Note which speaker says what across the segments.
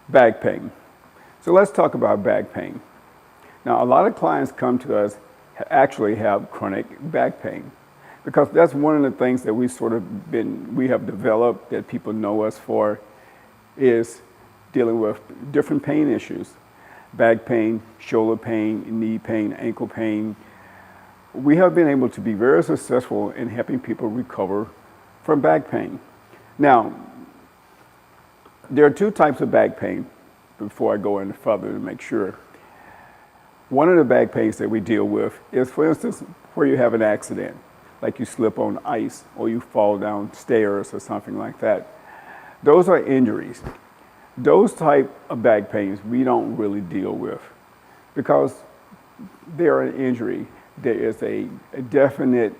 Speaker 1: Back pain. So let's talk about back pain. Now, a lot of clients come to us actually have chronic back pain because that's one of the things that we have developed that people know us for is dealing with different pain issues. Back pain, shoulder pain, knee pain, ankle pain. We have been able to be very successful in helping people recover from back pain. Now, there are two types of back pain before I go any further to make sure. One of the back pains that we deal with is, for instance, where you have an accident, like you slip on ice or you fall down stairs or something like that. Those are injuries. Those type of back pains we don't really deal with because they're an injury. There is a definite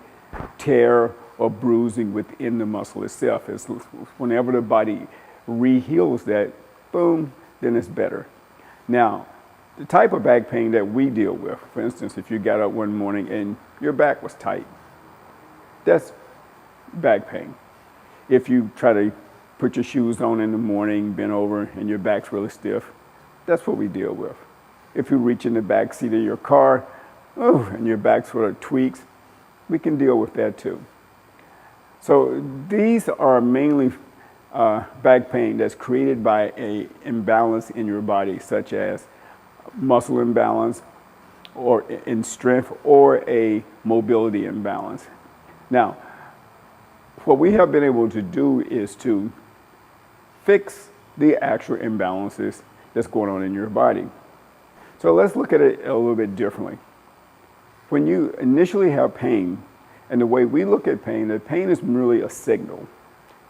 Speaker 1: tear or bruising within the muscle itself. It's whenever the body re-heals that, boom, then it's better. Now, the type of back pain that we deal with, for instance, if you got up one morning and your back was tight, that's back pain. If you try to put your shoes on in the morning, bend over, and your back's really stiff, that's what we deal with. If you reach in the back seat of your car, and your back sort of tweaks, we can deal with that too. So these are mainly back pain that's created by an imbalance in your body, such as muscle imbalance or in strength or a mobility imbalance. Now, what we have been able to do is to fix the actual imbalances that's going on in your body. So let's look at it a little bit differently. When you initially have pain, and the way we look at pain, the pain is merely a signal.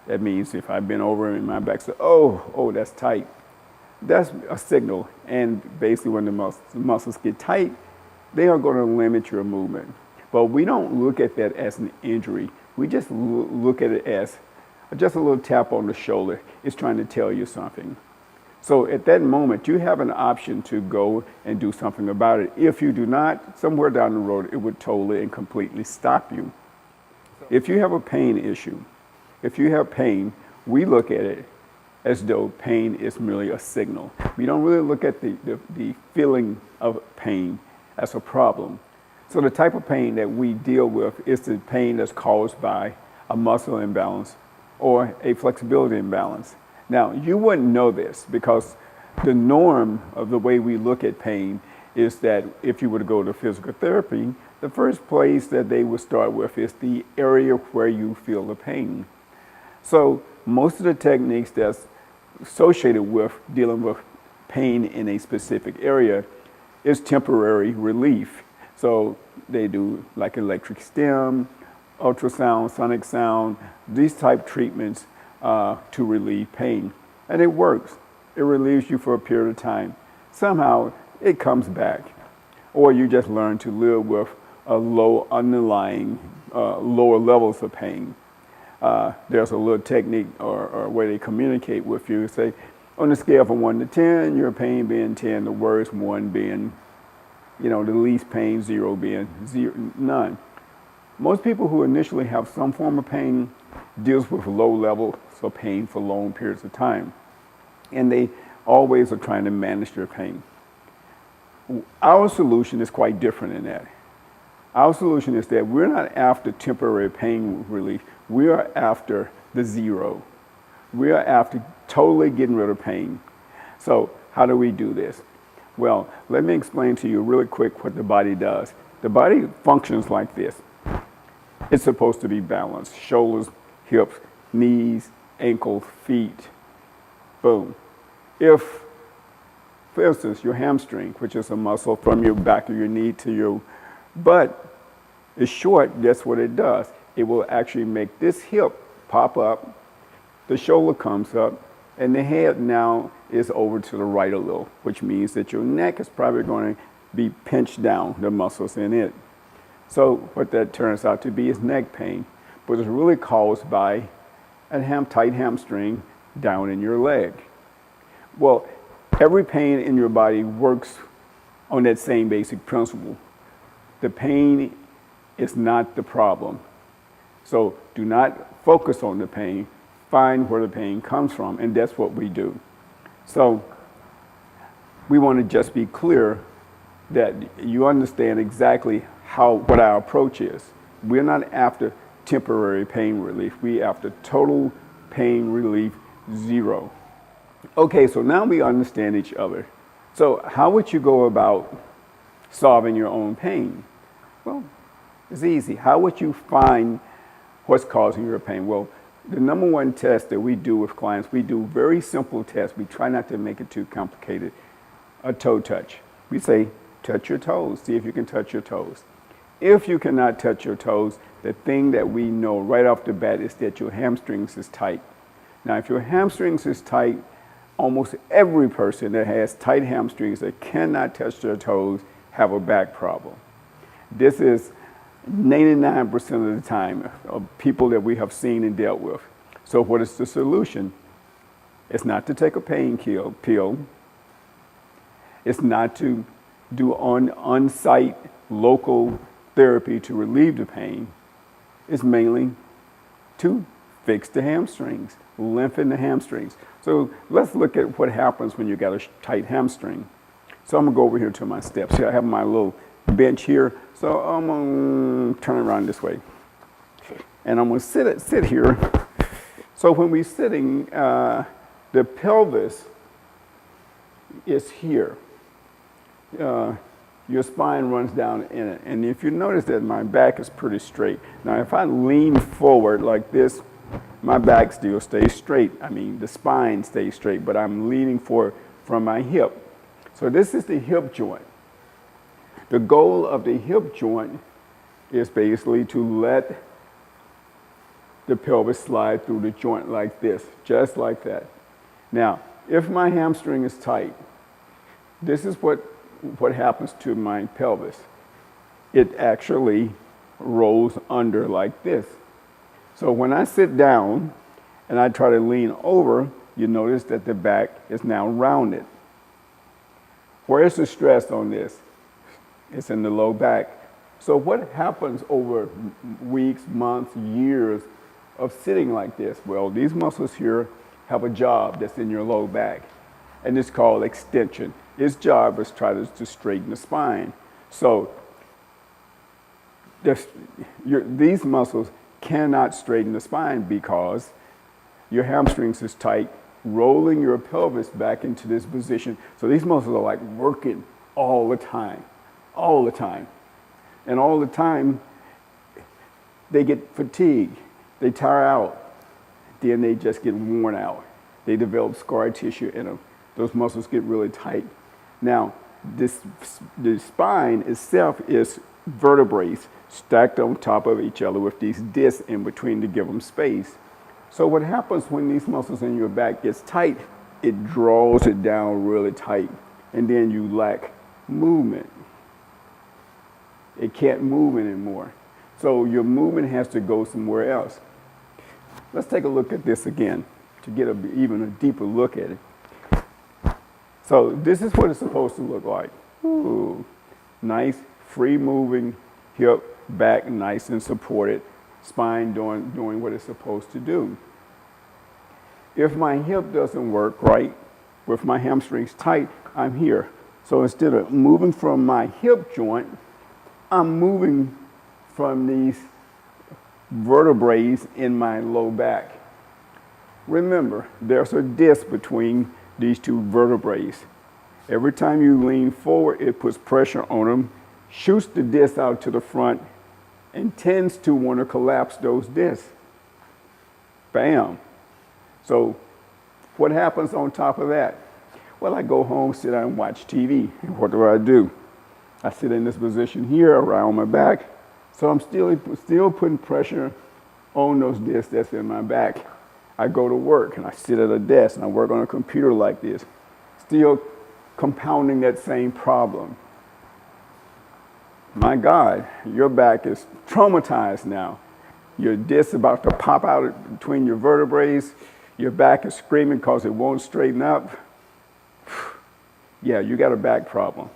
Speaker 1: That means if I bend over and my back says, oh, that's tight. That's a signal. And basically when the muscles get tight, they are going to limit your movement. But we don't look at that as an injury. We just look at it as just a little tap on the shoulder. It's trying to tell you something. So at that moment, you have an option to go and do something about it. If you do not, somewhere down the road, it would totally and completely stop you. If you have a pain issue, if you have pain, we look at it as though pain is merely a signal. We don't really look at the feeling of pain as a problem. So the type of pain that we deal with is the pain that's caused by a muscle imbalance or a flexibility imbalance. Now, you wouldn't know this because the norm of the way we look at pain is that if you were to go to physical therapy, the first place that they would start with is the area where you feel the pain. So most of the techniques that's associated with dealing with pain in a specific area is temporary relief. So they do like electric stim, ultrasound, sonic sound, these type treatments to relieve pain. And it works. It relieves you for a period of time. Somehow it comes back. Or you just learn to live with a low underlying, lower levels of pain. There's a little technique or way they communicate with you. Say, on a scale from 1 to 10, your pain being 10, the worst, 1 being, the least pain, 0 being none. Most people who initially have some form of pain deals with low levels of pain for long periods of time. And they always are trying to manage their pain. Our solution is quite different in that. Our solution is that we're not after temporary pain relief. We are after the zero. We are after totally getting rid of pain. So how do we do this? Well, let me explain to you really quick what the body does. The body functions like this. It's supposed to be balanced. Shoulders, hips, knees, ankles, feet. Boom. If, for instance, your hamstring, which is a muscle from your back of your knee to your butt, is short, guess what it does? It will actually make this hip pop up, the shoulder comes up, and the head now is over to the right a little, which means that your neck is probably going to be pinched down, the muscles in it. So what that turns out to be is neck pain, but it's really caused by a tight hamstring down in your leg. Well, every pain in your body works on that same basic principle. The pain is not the problem. So do not focus on the pain, find where the pain comes from, and that's what we do. So we want to just be clear that you understand exactly what our approach is. We're not after temporary pain relief. We're after total pain relief, zero. Okay, so now we understand each other. So how would you go about solving your own pain? Well, it's easy. How would you find what's causing your pain? Well, the number one test that we do with clients, we do very simple tests. We try not to make it too complicated. A toe touch. We say, touch your toes. See if you can touch your toes. If you cannot touch your toes, the thing that we know right off the bat is that your hamstrings is tight. Now, if your hamstrings is tight, almost every person that has tight hamstrings that cannot touch their toes have a back problem. This is 99% of the time of people that we have seen and dealt with. So what is the solution? It's not to take a pain pill. It's not to do on-site local therapy to relieve the pain. It's mainly to fix the hamstrings, lengthen the hamstrings. So let's look at what happens when you got a tight hamstring. So I'm gonna go over here to my steps. Here I have my little bench here. So I'm gonna turn around this way. And I'm gonna sit here. So when we're sitting, the pelvis is here. Your spine runs down in it. And if you notice that my back is pretty straight. Now if I lean forward like this, my back still stays straight. I mean, the spine stays straight, but I'm leaning forward from my hip. So this is the hip joint. The goal of the hip joint is basically to let the pelvis slide through the joint like this, just like that. Now, if my hamstring is tight, this is what happens to my pelvis. It actually rolls under like this. So when I sit down and I try to lean over, you notice that the back is now rounded. Where is the stress on this? It's in the low back. So what happens over weeks, months, years of sitting like this? Well, these muscles here have a job that's in your low back, and it's called extension. Its job is to straighten the spine. So these muscles cannot straighten the spine because your hamstrings is tight, rolling your pelvis back into this position. So these muscles are like working all the time. And all the time, they get fatigued, they tire out, then they just get worn out. They develop scar tissue in them. Those muscles get really tight. Now, the spine itself is vertebrae stacked on top of each other with these discs in between to give them space. So what happens when these muscles in your back gets tight, it draws it down really tight, and then you lack movement. It can't move anymore. So your movement has to go somewhere else. Let's take a look at this again to get even a deeper look at it. So this is what it's supposed to look like. Ooh, nice, free moving hip, back nice and supported, spine doing what it's supposed to do. If my hip doesn't work right, with my hamstrings tight, I'm here. So instead of moving from my hip joint, I'm moving from these vertebrae in my low back. Remember, there's a disc between these two vertebrae. Every time you lean forward, it puts pressure on them, shoots the disc out to the front, and tends to want to collapse those discs. Bam. So what happens on top of that? Well, I go home, sit down and watch TV. And what do? I sit in this position here around my back. So I'm still putting pressure on those discs that's in my back. I go to work and I sit at a desk and I work on a computer like this, still compounding that same problem. My God, your back is traumatized now. Your disc about to pop out between your vertebrae. Your back is screaming because it won't straighten up. Yeah, you got a back problem.